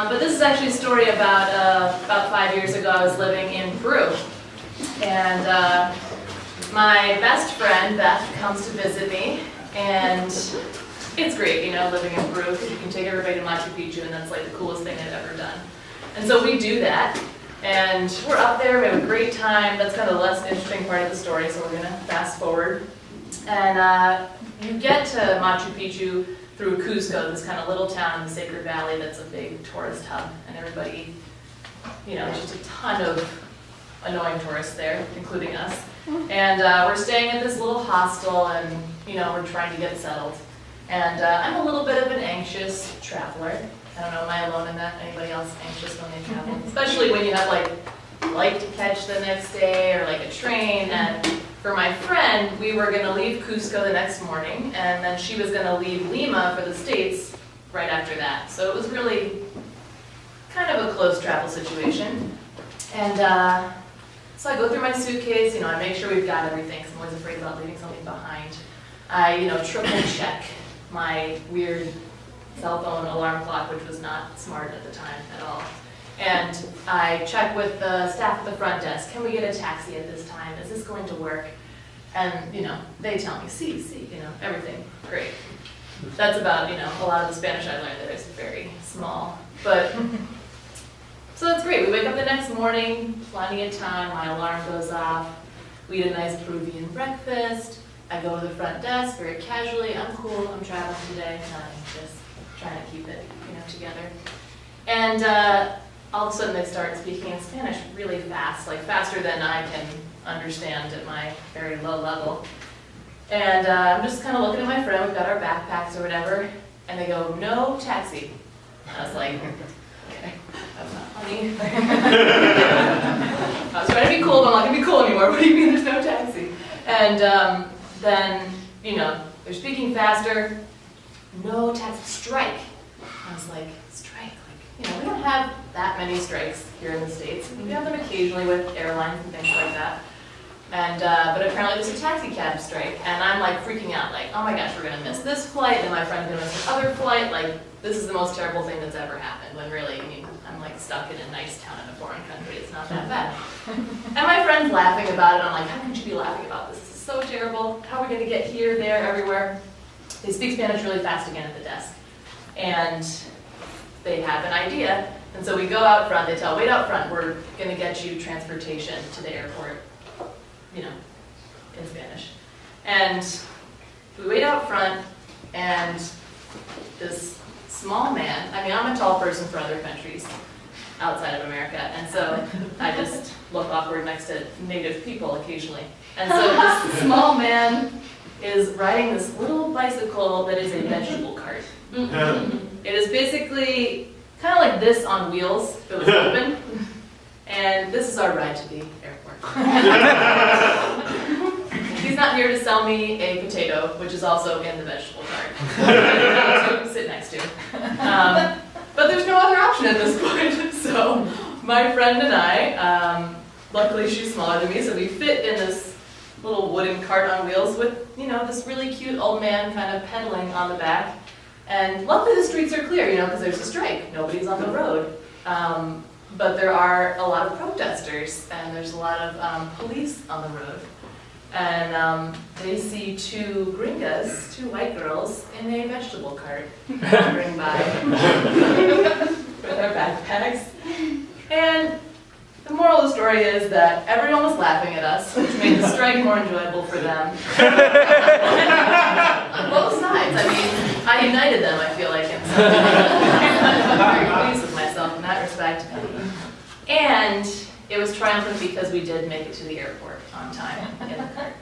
But this is actually a story about 5 years ago. I was living in Peru, and my best friend Beth comes to visit me, and it's great, you know, living in Peru, because you can take everybody to Machu Picchu, and that's like the coolest thing I've ever done. And so we do that, and we're up there, we have a great time. That's kind of the less interesting part of the story, so we're going to fast forward. And you get to Machu Picchu through Cusco, this kind of little town in the Sacred Valley that's a big tourist hub, and everybody, you know, just a ton of annoying tourists there, including us. And we're staying at this little hostel, and, you know, we're trying to get settled. And I'm a little bit of an anxious traveler. I don't know, am I alone in that? Anybody else anxious when they travel? Especially when you have like a flight to catch the next day, or like a train. And for my friend, we were gonna leave Cusco the next morning, and then she was gonna leave Lima for the States right after that. So it was really kind of a close travel situation. And so I go through my suitcase, you know, I make sure we've got everything, because I'm always afraid about leaving something behind. I, you know, triple check my weird cell phone alarm clock, which was not smart at the time at all. And I check with the staff at the front desk, can we get a taxi at this time? Is this going to work? And, you know, they tell me, see, you know, everything, great. That's about, you know, a lot of the Spanish I learned there is very small. But, so that's great. We wake up the next morning, plenty of time, my alarm goes off. We eat a nice Peruvian breakfast. I go to the front desk very casually, I'm cool, I'm traveling today, not anxious, trying to keep it, you know, together. And all of a sudden they start speaking in Spanish really fast, like faster than I can understand at my very low level. And I'm just kind of looking at my friend, we've got our backpacks or whatever, and they go, no taxi. And I was like, okay, that's not funny. I was trying to be cool, but I'm not going to be cool anymore. What do you mean there's no taxi? And then, you know, they're speaking faster, no taxi, strike. I was like, strike? Like, you know, we don't have that many strikes here in the States. We have them occasionally with airlines and things like that. And, but apparently there's a taxi cab strike, and I'm like freaking out, like, oh my gosh, we're gonna miss this flight, and my friend's gonna miss the other flight, like, this is the most terrible thing that's ever happened, when really, I mean, I'm like stuck in a nice town in a foreign country, it's not that bad. And my friend's laughing about it, I'm like, how could you be laughing about this? This is so terrible, how are we gonna get here, there, everywhere? They speak Spanish really fast again at the desk, and they have an idea, and so we go out front, they tell, wait out front, we're gonna get you transportation to the airport. You know, in Spanish. And we wait out front, and this small man, I mean, I'm a tall person for other countries outside of America, and so I just look awkward next to native people occasionally. And so this small man is riding this little bicycle that is a vegetable cart. It is basically kind of like this on wheels, if it was open. And this is our ride to the airport. He's not here to sell me a potato, which is also in the vegetable cart, to sit next to. But there's no other option at this point. So my friend and I, luckily she's smaller than me, so we fit in this little wooden cart on wheels with, you know, this really cute old man kind of pedaling on the back. And luckily the streets are clear, you know, because there's a strike. Nobody's on the road. But there are a lot of protesters, and there's a lot of police on the road. And they see two gringas, two white girls, in a vegetable cart, wandering by with their backpacks. And the moral of the story is that everyone was laughing at us, which made the strike more enjoyable for them. On both sides, I mean, I united them, I feel like, in some way. I'm very pleased with myself in that respect. And it was triumphant because we did make it to the airport on time in the cart.